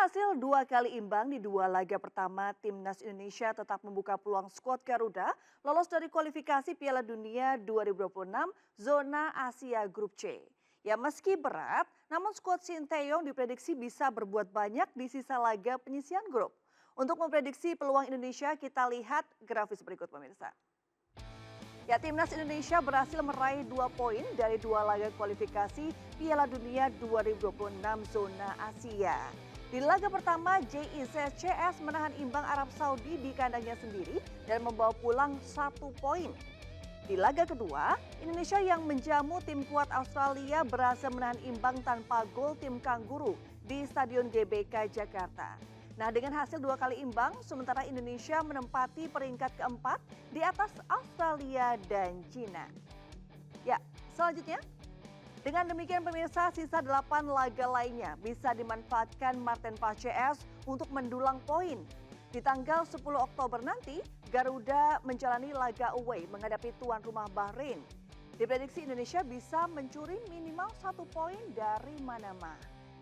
hasil 2 kali imbang di 2 laga pertama, Timnas Indonesia tetap membuka peluang skuad Garuda lolos dari kualifikasi Piala Dunia 2026 zona Asia Grup C. Ya meski berat, namun skuad Sinteyong diprediksi bisa berbuat banyak di sisa laga penyisian grup. Untuk memprediksi peluang Indonesia, kita lihat grafis berikut pemirsa. Ya, Timnas Indonesia berhasil meraih 2 poin dari 2 laga kualifikasi Piala Dunia 2026 zona Asia. Di laga pertama, JICCS menahan imbang Arab Saudi di kandangnya sendiri dan membawa pulang 1 poin. Di laga kedua, Indonesia yang menjamu tim kuat Australia berhasil menahan imbang tanpa gol tim Kangguru di Stadion GBK Jakarta. Nah, dengan hasil 2 kali imbang, sementara Indonesia menempati peringkat keempat di atas Australia dan Cina. Ya, selanjutnya, dengan demikian pemirsa, sisa 8 laga lainnya bisa dimanfaatkan Martin Paes CS untuk mendulang poin. Di tanggal 10 Oktober nanti, Garuda menjalani laga away menghadapi tuan rumah Bahrain. Diprediksi Indonesia bisa mencuri minimal 1 poin dari Manama.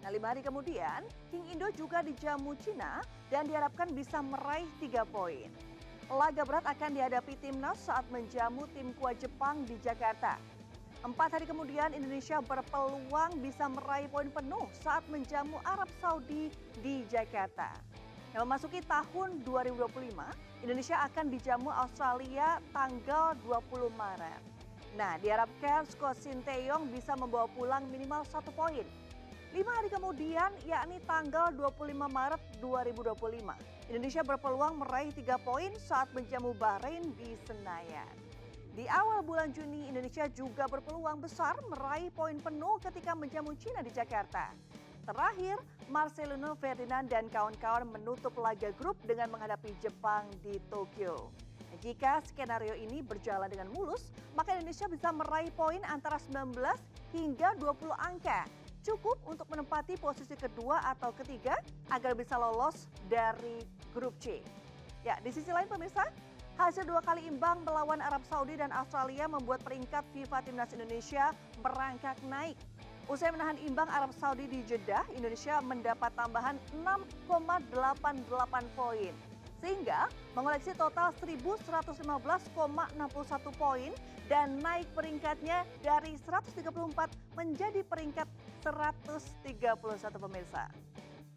Nah, 5 hari kemudian, King Indo juga dijamu Cina dan diharapkan bisa meraih 3 poin. Laga berat akan dihadapi Timnas saat menjamu tim kuat Jepang di Jakarta. 4 hari kemudian Indonesia berpeluang bisa meraih poin penuh saat menjamu Arab Saudi di Jakarta. Nah, memasuki tahun 2025, Indonesia akan dijamu Australia tanggal 20 Maret. Nah, diharapkan skuad Sinteyong bisa membawa pulang minimal 1 poin. 5 hari kemudian, yakni tanggal 25 Maret 2025, Indonesia berpeluang meraih 3 poin saat menjamu Bahrain di Senayan. Di awal bulan Juni, Indonesia juga berpeluang besar meraih poin penuh ketika menjamu Cina di Jakarta. Terakhir, Marcelino Ferdinand dan kawan-kawan menutup laga grup dengan menghadapi Jepang di Tokyo. Jika skenario ini berjalan dengan mulus, maka Indonesia bisa meraih poin antara 19 hingga 20 angka. Cukup untuk menempati posisi kedua atau ketiga agar bisa lolos dari grup C. Ya, di sisi lain pemirsa, hasil 2 kali imbang melawan Arab Saudi dan Australia membuat peringkat FIFA Timnas Indonesia merangkak naik. Usai menahan imbang Arab Saudi di Jeddah, Indonesia mendapat tambahan 6,88 poin. Sehingga mengoleksi total 1.115,61 poin dan naik peringkatnya dari 134 menjadi peringkat 131 pemirsa.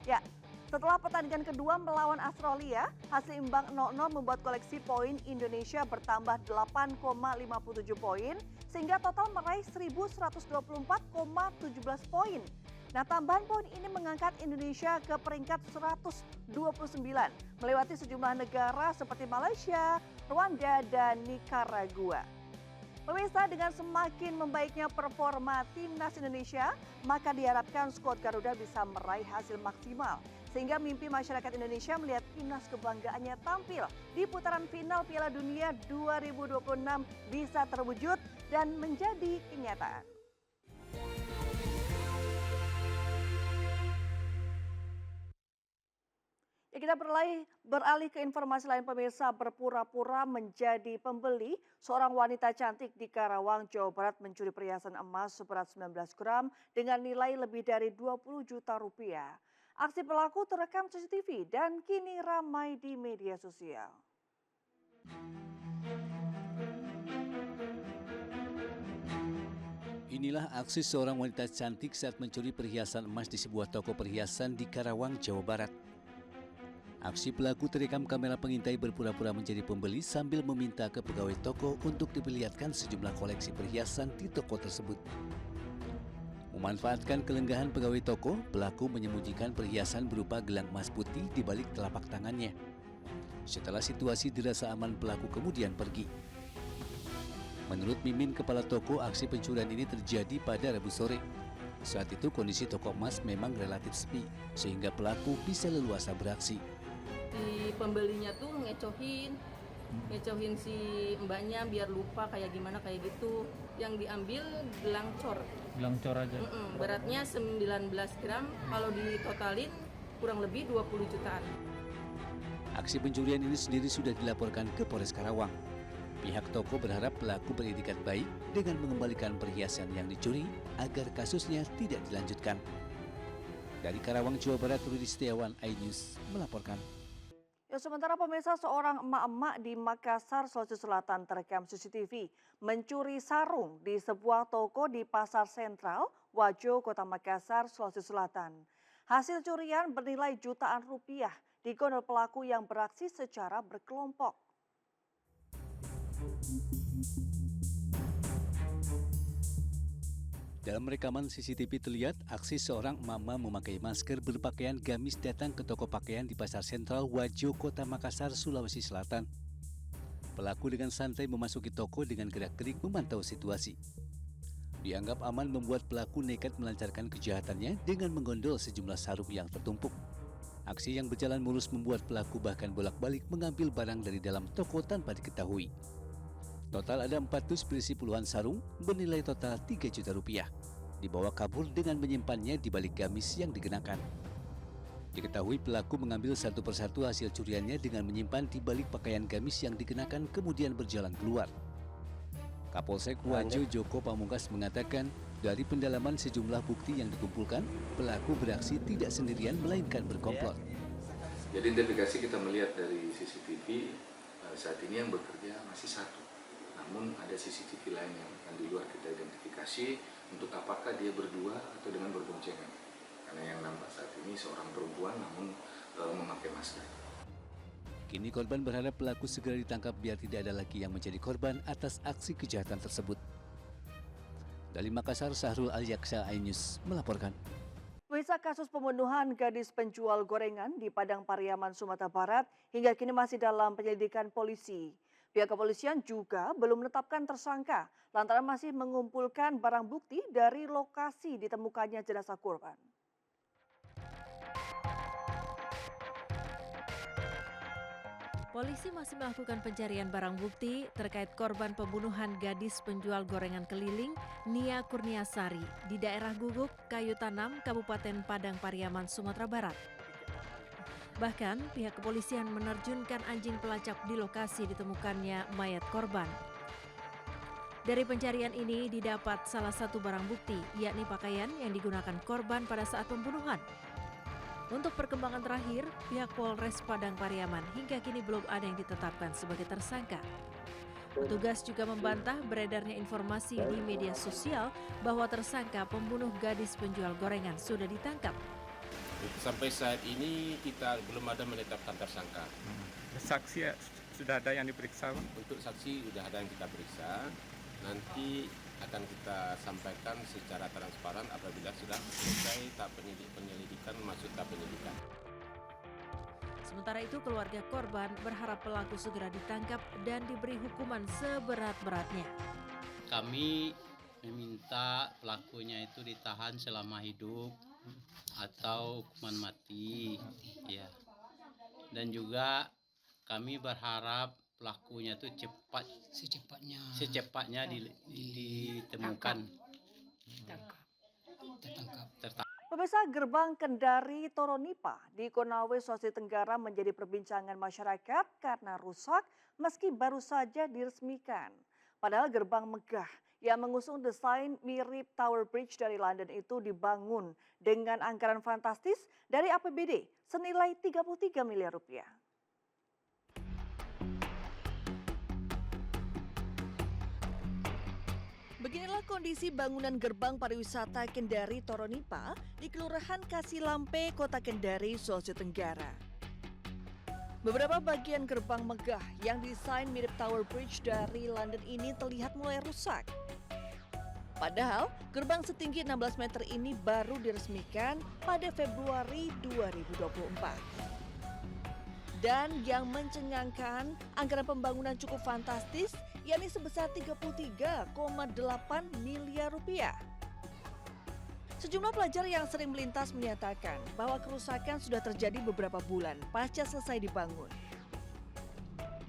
Ya, setelah pertandingan kedua melawan Australia, hasil imbang 0-0 membuat koleksi poin Indonesia bertambah 8,57 poin sehingga total meraih 1.124,17 poin. Nah, tambahan poin ini mengangkat Indonesia ke peringkat 129, melewati sejumlah negara seperti Malaysia, Rwanda, dan Nicaragua. Pemirsa, dengan semakin membaiknya performa Timnas Indonesia, maka diharapkan skuad Garuda bisa meraih hasil maksimal. Sehingga mimpi masyarakat Indonesia melihat timnas kebanggaannya tampil di putaran final Piala Dunia 2026 bisa terwujud dan menjadi kenyataan. Ya, kita beralih ke informasi lain pemirsa. Berpura-pura menjadi pembeli, seorang wanita cantik di Karawang, Jawa Barat mencuri perhiasan emas seberat 19 gram dengan nilai lebih dari 20 juta rupiah. Aksi pelaku terekam CCTV dan kini ramai di media sosial. Inilah aksi seorang wanita cantik saat mencuri perhiasan emas di sebuah toko perhiasan di Karawang, Jawa Barat. Aksi pelaku terekam kamera pengintai berpura-pura menjadi pembeli sambil meminta ke pegawai toko untuk diperlihatkan sejumlah koleksi perhiasan di toko tersebut. Memanfaatkan kelenggahan pegawai toko, pelaku menyembunyikan perhiasan berupa gelang emas putih di balik telapak tangannya. Setelah situasi dirasa aman, pelaku kemudian pergi. Menurut Mimin, kepala toko, aksi pencurian ini terjadi pada Rabu sore. Saat itu kondisi toko emas memang relatif sepi, sehingga pelaku bisa leluasa beraksi. Si pembelinya tuh ngecohin si mbaknya biar lupa kayak gimana kayak gitu. Yang diambil gelang cor aja. Beratnya 19 gram, kalau ditotalin kurang lebih 20 jutaan. Aksi pencurian ini sendiri sudah dilaporkan ke Polres Karawang. Pihak toko berharap pelaku beretikat baik dengan mengembalikan perhiasan yang dicuri agar kasusnya tidak dilanjutkan. Dari Karawang, Jawa Barat, Rudi Setiawan, iNews melaporkan. Ya, sementara pemirsa, seorang emak-emak di Makassar, Sulawesi Selatan terekam CCTV mencuri sarung di sebuah toko di Pasar Sentral, Wajo, Kota Makassar, Sulawesi Selatan. Hasil curian bernilai jutaan rupiah digondol pelaku yang beraksi secara berkelompok. Dalam rekaman CCTV terlihat aksi seorang emak-emak memakai masker berpakaian gamis datang ke toko pakaian di Pasar Sentral Wajo, Kota Makassar, Sulawesi Selatan. Pelaku dengan santai memasuki toko dengan gerak-gerik memantau situasi. Dianggap aman membuat pelaku nekat melancarkan kejahatannya dengan menggondol sejumlah sarung yang tertumpuk. Aksi yang berjalan mulus membuat pelaku bahkan bolak-balik mengambil barang dari dalam toko tanpa diketahui. Total ada 4 dus berisi puluhan sarung bernilai total 3 juta rupiah. Dibawa kabur dengan menyimpannya di balik gamis yang dikenakan. Diketahui pelaku mengambil satu persatu hasil curiannya dengan menyimpan di balik pakaian gamis yang dikenakan kemudian berjalan keluar. Kapolsek Wajo Joko Pamungkas mengatakan dari pendalaman sejumlah bukti yang dikumpulkan, pelaku beraksi tidak sendirian melainkan berkomplot. Jadi identifikasi kita melihat dari CCTV saat ini yang bekerja masih satu. Namun ada CCTV lain yang akan di luar kita identifikasi untuk apakah dia berdua atau dengan berboncengan. Karena yang nampak saat ini seorang perempuan namun memakai masker. Kini korban berharap pelaku segera ditangkap biar tidak ada lagi yang menjadi korban atas aksi kejahatan tersebut. Dari Makassar, Sahrul Al-Yaksa, iNews melaporkan. Pemirsa, kasus pembunuhan gadis penjual gorengan di Padang Pariaman, Sumatera Barat hingga kini masih dalam penyelidikan polisi. Pihak kepolisian juga belum menetapkan tersangka lantaran masih mengumpulkan barang bukti dari lokasi ditemukannya jenazah korban. Polisi masih melakukan pencarian barang bukti terkait korban pembunuhan gadis penjual gorengan keliling Nia Kurniasari di daerah Guguk, Kayu Tanam, Kabupaten Padang Pariaman, Sumatera Barat. Bahkan, pihak kepolisian menerjunkan anjing pelacak di lokasi ditemukannya mayat korban. Dari pencarian ini didapat salah satu barang bukti, yakni pakaian yang digunakan korban pada saat pembunuhan. Untuk perkembangan terakhir, pihak Polres Padang Pariaman hingga kini belum ada yang ditetapkan sebagai tersangka. Petugas juga membantah beredarnya informasi di media sosial bahwa tersangka pembunuh gadis penjual gorengan sudah ditangkap. Sampai saat ini kita belum ada menetapkan tersangka. Saksi sudah ada yang diperiksa, Bang? Untuk saksi sudah ada yang kita periksa. Nanti akan kita sampaikan secara transparan apabila sudah selesai tahap penyelidikan masuk tahap penyidikan. Sementara itu keluarga korban berharap pelaku segera ditangkap dan diberi hukuman seberat-beratnya. Kami meminta pelakunya itu ditahan selama hidup atau hukuman mati, ya. Dan juga kami berharap pelakunya itu secepatnya ditemukan. Tertangkap. Pemirsa, gerbang Kendari Toronipa di Konawe, Sulawesi Tenggara menjadi perbincangan masyarakat karena rusak meski baru saja diresmikan. Padahal gerbang megah yang mengusung desain mirip Tower Bridge dari London itu dibangun dengan anggaran fantastis dari APBD senilai 33 miliar rupiah. Beginilah kondisi bangunan gerbang pariwisata Kendari Toronipa di Kelurahan Kasilampe, Kota Kendari, Sulawesi Tenggara. Beberapa bagian gerbang megah yang desain mirip Tower Bridge dari London ini terlihat mulai rusak. Padahal gerbang setinggi 16 meter ini baru diresmikan pada Februari 2024. Dan yang mencengangkan, anggaran pembangunan cukup fantastis, yakni sebesar 33,8 miliar rupiah. Sejumlah pelajar yang sering melintas menyatakan bahwa kerusakan sudah terjadi beberapa bulan pasca selesai dibangun.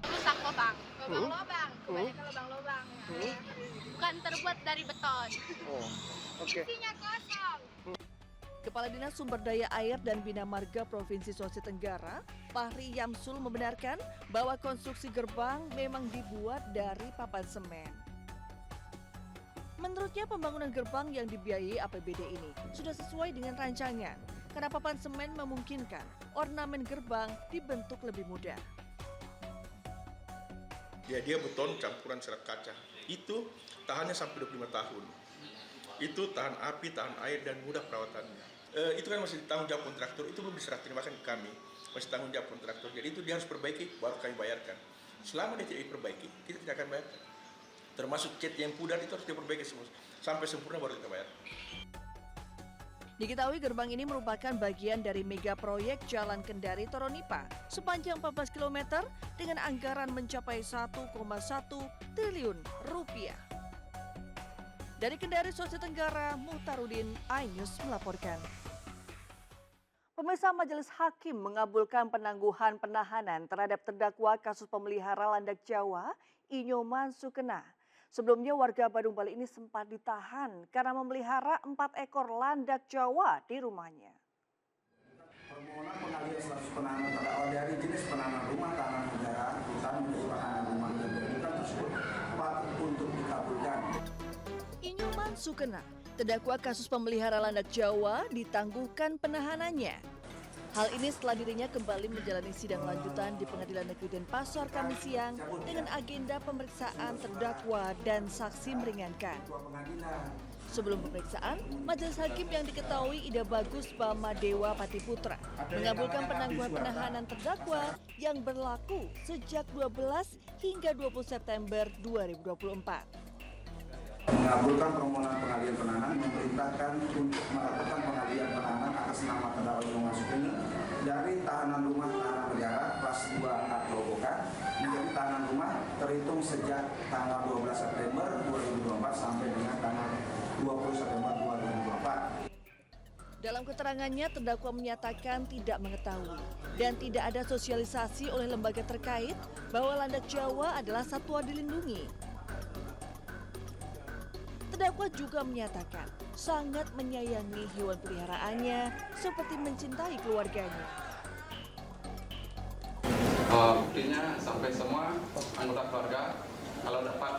Rusak lubang, lubang-lubang, kebanyakan lubang-lubang. Bukan terbuat dari beton. Isinya kosong. Kepala Dinas Sumber Daya Air dan Bina Marga Provinsi Sulawesi Tenggara, Fahri Yamsul membenarkan bahwa konstruksi gerbang memang dibuat dari papan semen. Menurutnya pembangunan gerbang yang dibiayai APBD ini sudah sesuai dengan rancangan, karena papan semen memungkinkan ornamen gerbang dibentuk lebih mudah. Dia beton campuran serat kaca. Itu tahannya sampai 25 tahun. Itu tahan api, tahan air, dan mudah perawatannya. Itu kan masih tanggung jawab kontraktor, itu belum diserah terimakan ke kami. Masih tanggung jawab kontraktor, jadi itu dia harus perbaiki, baru kami bayarkan. Selama dia tidak diperbaiki, kita tidak akan bayarkan. Termasuk cat yang pudar itu harus diperbaiki semua. Sampai sempurna baru kita bayar. Diketahui gerbang ini merupakan bagian dari mega proyek Jalan Kendari Toronipa sepanjang 14 km dengan anggaran mencapai 1,1 triliun rupiah. Dari Kendari, Sulawesi Tenggara, Muhtarudin, iNews melaporkan. Pemirsa, Majelis Hakim mengabulkan penangguhan penahanan terhadap terdakwa kasus pemelihara landak Jawa, Inyoman Sukena. Sebelumnya warga Badung Bali ini sempat ditahan karena memelihara 4 ekor landak Jawa di rumahnya. Permohonan pengalihan status penahanan terdakwa dari jenis penahanan rumah, tahanan negara, hutan menjadi penahanan rumah dan bukan tersebut patut untuk dikabulkan. Inyoman Sukena, terdakwa kasus pemelihara landak Jawa, ditangguhkan penahanannya. Hal ini setelah dirinya kembali menjalani sidang lanjutan di Pengadilan Negeri Denpasar Kamis siang dengan agenda pemeriksaan terdakwa dan saksi meringankan. Sebelum pemeriksaan, Majelis Hakim yang diketahui Ida Bagus Bama Dewa Patiputra mengabulkan penangguhan penahanan terdakwa yang berlaku sejak 12 hingga 20 September 2024. Mengabulkan permohonan pengalihan penahanan, memerintahkan untuk melakukan pengalihan penahanan atas nama terdakwa Inyoman Sukena dari tahanan rumah tahanan negara kelas 2A Gerobokan menjadi tahanan rumah terhitung sejak tanggal 12 September 2024 sampai dengan tanggal 20 September 2024. Dalam keterangannya, terdakwa menyatakan tidak mengetahui dan tidak ada sosialisasi oleh lembaga terkait bahwa landak Jawa adalah satwa dilindungi. Terdakwa juga menyatakan sangat menyayangi hewan peliharaannya seperti mencintai keluarganya. Buktinya sampai semua anggota keluarga kalau dapat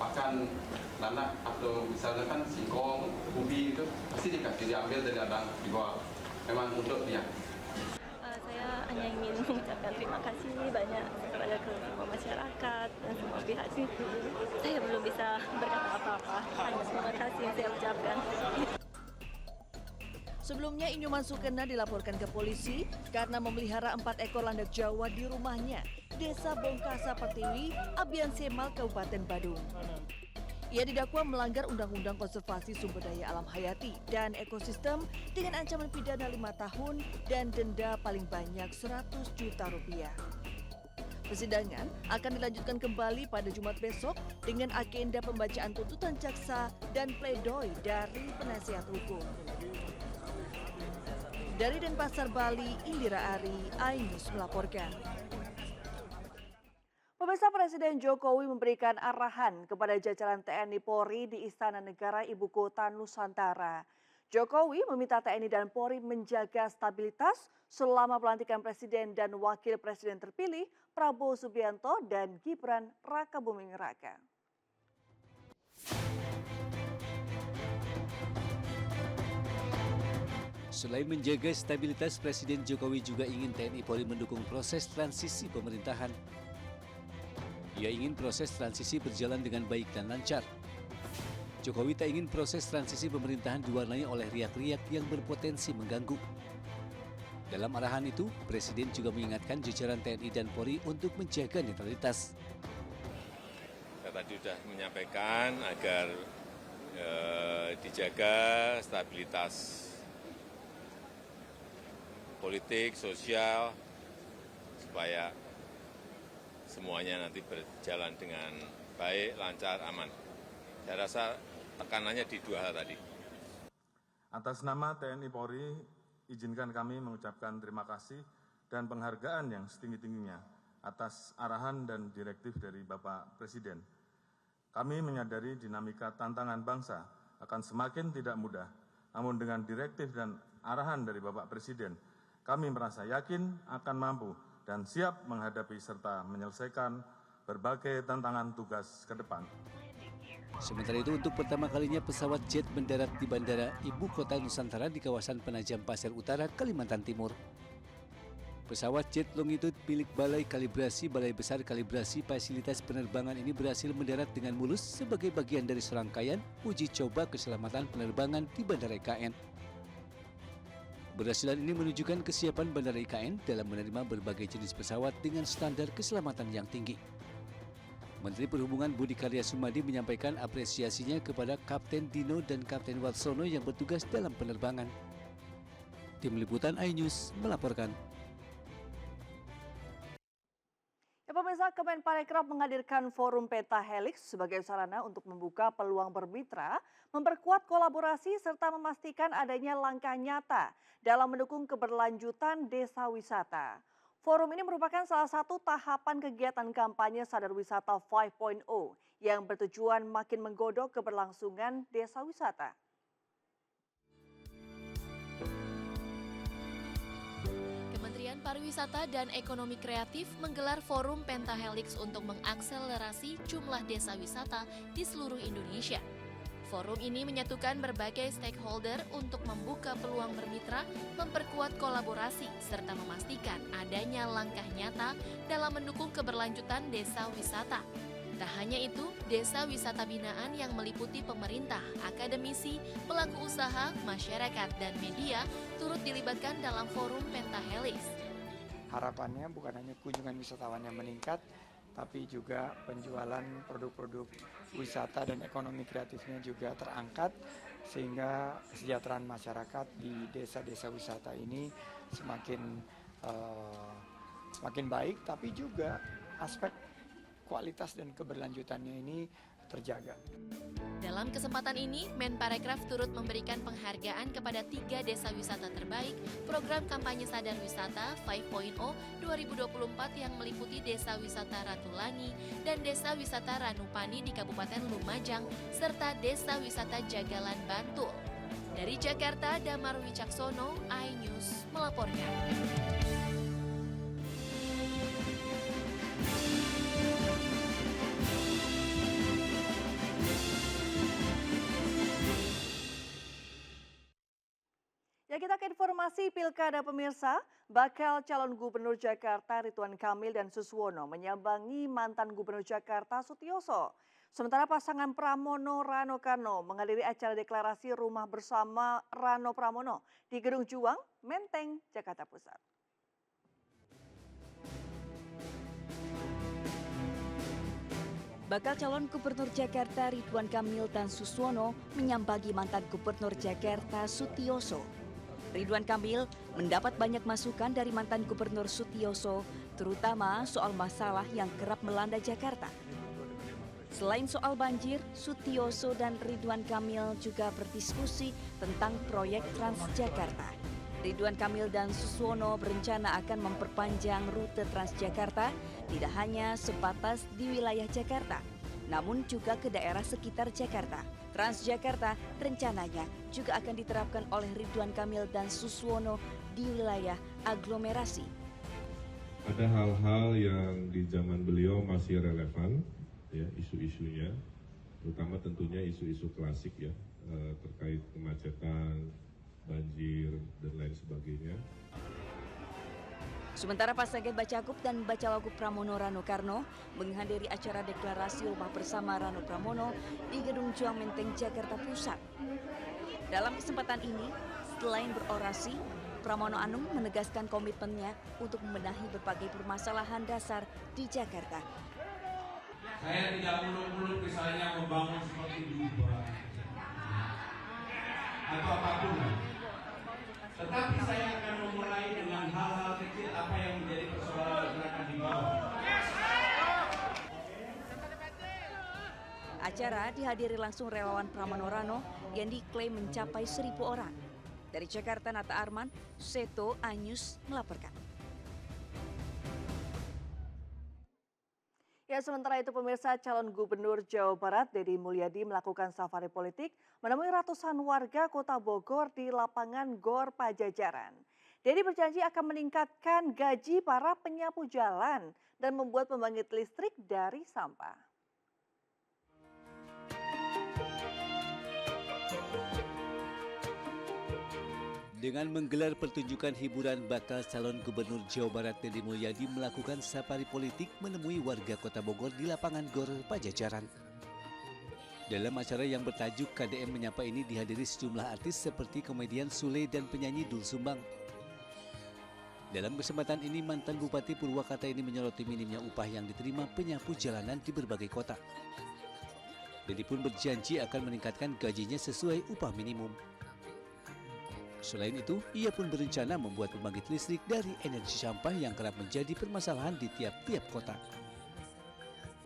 pakan landak atau misalnya kan singkong, ubi itu pasti diambil dari ladang dibawa. Memang untuk dia. Saya hanya ingin mengucapkan terima kasih banyak kepada semua masyarakat dan semua pihak sini. Saya belum bisa berkata apa-apa, hanya terima kasih yang saya ucapkan. Sebelumnya Inyoman Sukena dilaporkan ke polisi karena memelihara 4 ekor landak Jawa di rumahnya, Desa Bongkasa Pertiwi, Abian Semal, Kabupaten Badung. Ia didakwa melanggar Undang-Undang Konservasi Sumber Daya Alam Hayati dan Ekosistem dengan ancaman pidana 5 tahun dan denda paling banyak 100 juta rupiah. Persidangan akan dilanjutkan kembali pada Jumat besok dengan agenda pembacaan tuntutan jaksa dan pledoi dari penasihat hukum. Dari Denpasar, Bali, Indira Ari, iNews melaporkan. Pemirsa, Presiden Jokowi memberikan arahan kepada jajaran TNI Polri di Istana Negara Ibu Kota Nusantara. Jokowi meminta TNI dan Polri menjaga stabilitas selama pelantikan Presiden dan Wakil Presiden terpilih Prabowo Subianto dan Gibran Rakabuming Raka. Selain menjaga stabilitas, Presiden Jokowi juga ingin TNI Polri mendukung proses transisi pemerintahan. Ia ingin proses transisi berjalan dengan baik dan lancar. Jokowi tak ingin proses transisi pemerintahan diwarnai oleh riak-riak yang berpotensi mengganggu. Dalam arahan itu, Presiden juga mengingatkan jajaran TNI dan Polri untuk menjaga netralitas. Saya tadi sudah menyampaikan agar dijaga stabilitas politik, sosial, supaya semuanya nanti berjalan dengan baik, lancar, aman. Saya rasa tekanannya di 2 hal tadi. Atas nama TNI Polri, izinkan kami mengucapkan terima kasih dan penghargaan yang setinggi-tingginya atas arahan dan direktif dari Bapak Presiden. Kami menyadari dinamika tantangan bangsa akan semakin tidak mudah, namun dengan direktif dan arahan dari Bapak Presiden, kami merasa yakin akan mampu dan siap menghadapi serta menyelesaikan berbagai tantangan tugas ke depan. Sementara itu untuk pertama kalinya pesawat jet mendarat di Bandara Ibu Kota Nusantara di kawasan Penajam Pasir Utara, Kalimantan Timur. Pesawat jet longitude milik Balai Besar Kalibrasi Fasilitas Penerbangan ini berhasil mendarat dengan mulus sebagai bagian dari serangkaian uji coba keselamatan penerbangan di Bandara IKN. Keberhasilan ini menunjukkan kesiapan Bandara IKN dalam menerima berbagai jenis pesawat dengan standar keselamatan yang tinggi. Menteri Perhubungan Budi Karya Sumadi menyampaikan apresiasinya kepada Kapten Dino dan Kapten Warsono yang bertugas dalam penerbangan. Tim Liputan iNews melaporkan. Ya, pemirsa, Kemenparekraf menghadirkan forum Pentahelix sebagai sarana untuk membuka peluang bermitra, memperkuat kolaborasi serta memastikan adanya langkah nyata dalam mendukung keberlanjutan desa wisata. Forum ini merupakan salah satu tahapan kegiatan kampanye Sadar Wisata 5.0 yang bertujuan makin menggodok keberlangsungan desa wisata. Kementerian Pariwisata dan Ekonomi Kreatif menggelar forum Pentahelix untuk mengakselerasi jumlah desa wisata di seluruh Indonesia. Forum ini menyatukan berbagai stakeholder untuk membuka peluang bermitra, memperkuat kolaborasi, serta memastikan adanya langkah nyata dalam mendukung keberlanjutan desa wisata. Tak hanya itu, desa wisata binaan yang meliputi pemerintah, akademisi, pelaku usaha, masyarakat, dan media turut dilibatkan dalam forum Pentahelix. Harapannya bukan hanya kunjungan wisatawan yang meningkat, tapi juga penjualan produk-produk wisata dan ekonomi kreatifnya juga terangkat, sehingga kesejahteraan masyarakat di desa-desa wisata ini semakin baik, tapi juga aspek kualitas dan keberlanjutannya ini terjaga. Dalam kesempatan ini, Menparekraf turut memberikan penghargaan kepada 3 desa wisata terbaik program kampanye Sadar Wisata 5.0 2024 yang meliputi Desa Wisata Ratulangi dan Desa Wisata Ranupani di Kabupaten Lumajang serta Desa Wisata Jagalan Bantul. Dari Jakarta, Damar Wicaksono, iNews melaporkan. Ya, kita ke informasi Pilkada pemirsa. Bakal calon Gubernur Jakarta Ridwan Kamil dan Suswono menyambangi mantan Gubernur Jakarta Sutioso. Sementara pasangan Pramono Rano Karno menghadiri acara deklarasi rumah bersama Rano Pramono di Gedung Juang, Menteng, Jakarta Pusat. Bakal calon Gubernur Jakarta Ridwan Kamil dan Suswono menyambangi mantan Gubernur Jakarta Sutioso. Ridwan Kamil mendapat banyak masukan dari mantan Gubernur Sutioso, terutama soal masalah yang kerap melanda Jakarta. Selain soal banjir, Sutioso dan Ridwan Kamil juga berdiskusi tentang proyek Transjakarta. Ridwan Kamil dan Suswono berencana akan memperpanjang rute Transjakarta tidak hanya sebatas di wilayah Jakarta, namun juga ke daerah sekitar Jakarta. Transjakarta rencananya juga akan diterapkan oleh Ridwan Kamil dan Suswono di wilayah aglomerasi. Ada hal-hal yang di zaman beliau masih relevan, ya, isu-isunya, terutama tentunya isu-isu klasik ya, terkait kemacetan, banjir, dan lain sebagainya. Sementara pasangan Bacagup dan Bacalagub Pramono Rano Karno menghadiri acara deklarasi rumah bersama Rano Pramono di Gedung Juang Menteng, Jakarta Pusat. Dalam kesempatan ini, selain berorasi, Pramono Anung menegaskan komitmennya untuk membenahi berbagai permasalahan dasar di Jakarta. Saya tidak muluk-muluk misalnya membangun seperti Dubai atau apapun. Tetapi saya akan memulai dengan hal-hal kecil apa yang menjadi persoalan gerakan di bawah. Acara dihadiri langsung relawan Pramono Rano yang diklaim mencapai 1.000 orang. Dari Jakarta, Nata Arman, Seto, iNews melaporkan. Ya, sementara itu pemirsa, calon Gubernur Jawa Barat Deddy Mulyadi melakukan safari politik menemui ratusan warga Kota Bogor di lapangan Gor Pajajaran. Deddy berjanji akan meningkatkan gaji para penyapu jalan dan membuat pembangkit listrik dari sampah. Dengan menggelar pertunjukan hiburan, bakal calon gubernur Jawa Barat Deddy Mulyadi melakukan safari politik menemui warga Kota Bogor di lapangan Gor Pajajaran. Dalam acara yang bertajuk KDM Menyapa ini dihadiri sejumlah artis seperti komedian Sule dan penyanyi Dul Sumbang. Dalam kesempatan ini, mantan Bupati Purwakarta ini menyoroti minimnya upah yang diterima penyapu jalanan di berbagai kota. Deddy pun berjanji akan meningkatkan gajinya sesuai upah minimum. Selain itu, ia pun berencana membuat pembangkit listrik dari energi sampah yang kerap menjadi permasalahan di tiap-tiap kota.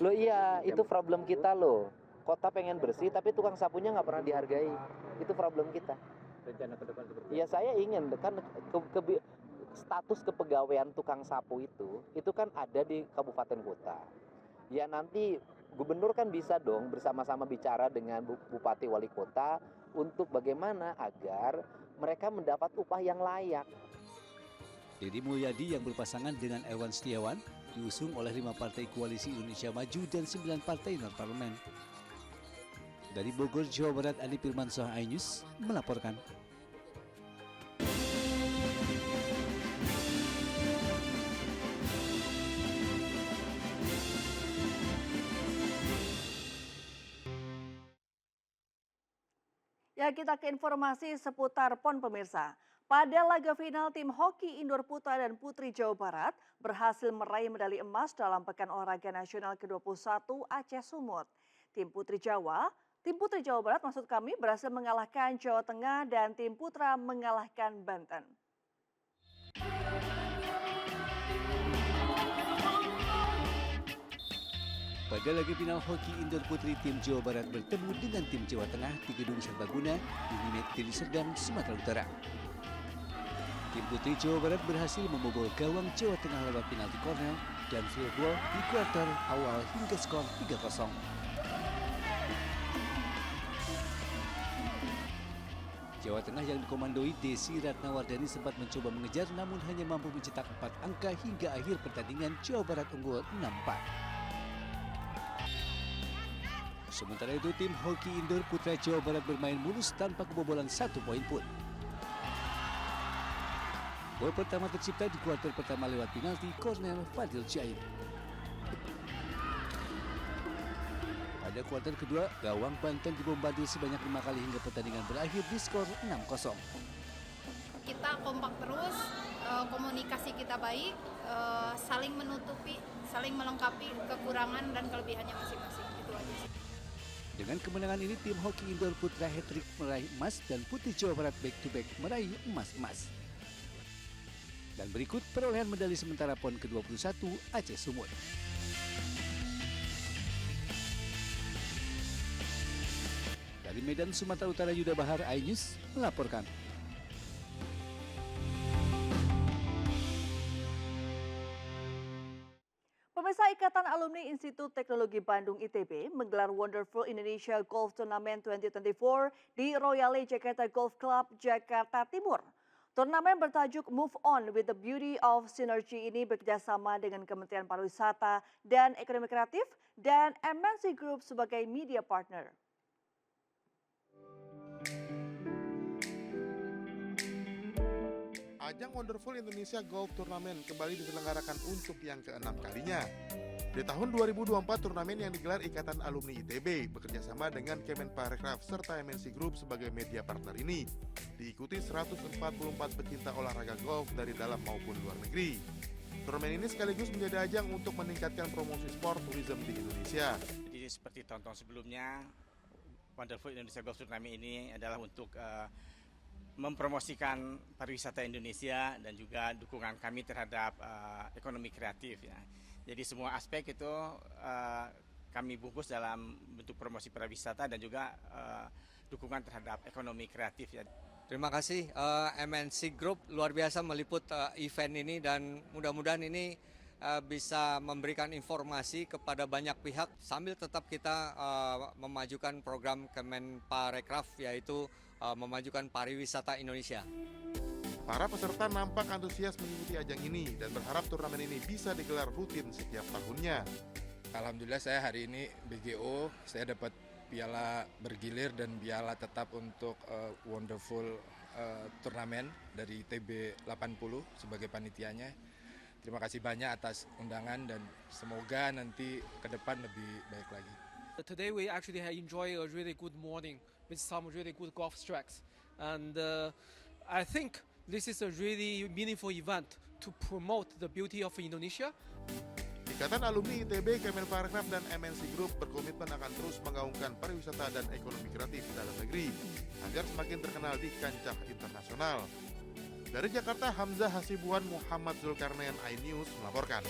Loh iya, itu problem kita loh. Kota pengen bersih tapi tukang sapunya nggak pernah dihargai. Itu problem kita. Rencana ke depan seperti apa? Ya saya ingin, kan status kepegawaian tukang sapu itu kan ada di kabupaten kota. Ya nanti gubernur kan bisa dong bersama-sama bicara dengan bupati wali kota untuk bagaimana agar mereka mendapat upah yang layak. Deddy Mulyadi yang berpasangan dengan Erwan Setiawan diusung oleh 5 partai koalisi Indonesia Maju dan 9 partai non-parlemen. Dari Bogor, Jawa Barat, Andi Firmansyah, iNews melaporkan. Ya, kita ke informasi seputar PON pemirsa. Pada laga final, tim hoki indoor putra dan putri Jawa Barat berhasil meraih medali emas dalam Pekan Olahraga Nasional ke-21 Aceh Sumut. Tim putri Jawa Barat maksud kami berhasil mengalahkan Jawa Tengah dan tim putra mengalahkan Banten. Pada laga final hoki indoor putri, tim Jawa Barat bertemu dengan tim Jawa Tengah di Gedung Serbaguna di Nimet Deli Serdang, Sumatera Utara. Tim putri Jawa Barat berhasil membobol gawang Jawa Tengah lewat penalti corner dan field goal di kuarter awal hingga skor 3-0. Jawa Tengah yang dikomandoi Desi Ratnawardani sempat mencoba mengejar namun hanya mampu mencetak 4 angka hingga akhir pertandingan. Jawa Barat unggul 6-4. Sementara itu, tim hoki indoor putra Jawa Barat bermain mulus tanpa kebobolan 1 poin pun. Gol pertama tercipta di kuarter pertama lewat penalti corner Fadil Jain. Pada kuarter kedua, gawang Banten dibombardir sebanyak 5 kali hingga pertandingan berakhir di skor 6-0. Kita kompak terus, komunikasi kita baik, saling menutupi, saling melengkapi kekurangan dan kelebihannya masing-masing. Itu aja sih. Dengan kemenangan ini, tim hoki indoor putra hat-trick meraih emas dan putri Jawa Barat back-to-back meraih emas-emas. Dan berikut perolehan medali sementara PON ke-21 Aceh Sumut. Dari Medan, Sumatera Utara, Yuda Bahar, iNews melaporkan. Pemirsa, Ikatan Alumni Institut Teknologi Bandung ITB menggelar Wonderful Indonesia Golf Tournament 2024 di Royale Jakarta Golf Club, Jakarta Timur. Turnamen bertajuk Move On with the Beauty of Synergy ini bekerjasama dengan Kementerian Pariwisata dan Ekonomi Kreatif dan MNC Group sebagai media partner. Ajang Wonderful Indonesia Golf Tournament kembali diselenggarakan untuk yang ke-6 kalinya. Di tahun 2024, turnamen yang digelar Ikatan Alumni ITB bekerjasama dengan Kemenparekraf serta MNC Group sebagai media partner ini diikuti 144 pecinta olahraga golf dari dalam maupun luar negeri. Turnamen ini sekaligus menjadi ajang untuk meningkatkan promosi sport tourism di Indonesia. Jadi seperti tahun-tahun sebelumnya, Wonderful Indonesia Golf Tournament ini adalah untuk mempromosikan pariwisata Indonesia dan juga dukungan kami terhadap ekonomi kreatif ya. Jadi semua aspek itu kami bungkus dalam bentuk promosi pariwisata dan juga dukungan terhadap ekonomi kreatif ya. Terima kasih MNC Group luar biasa meliput event ini dan mudah-mudahan ini bisa memberikan informasi kepada banyak pihak sambil tetap kita memajukan program Kemenparekraf yaitu memajukan pariwisata Indonesia. Para peserta nampak antusias mengikuti ajang ini dan berharap turnamen ini bisa digelar rutin setiap tahunnya. Alhamdulillah saya hari ini BGO, saya dapat piala bergilir dan piala tetap untuk Wonderful turnamen dari TB 80 sebagai panitianya. Terima kasih banyak atas undangan dan semoga nanti ke depan lebih baik lagi. Today we actually enjoy a really good morning with some really good golf strokes, and I think this is a really meaningful event to promote the beauty of Indonesia. Ikatan Alumni ITB, Kemenparekraf, dan MNC Group berkomitmen akan terus menggaungkan pariwisata dan ekonomi kreatif dalam negeri agar semakin terkenal di kancah internasional. Dari Jakarta, Hamzah Hasibuan, Muhammad Zulkarnain, iNews melaporkan.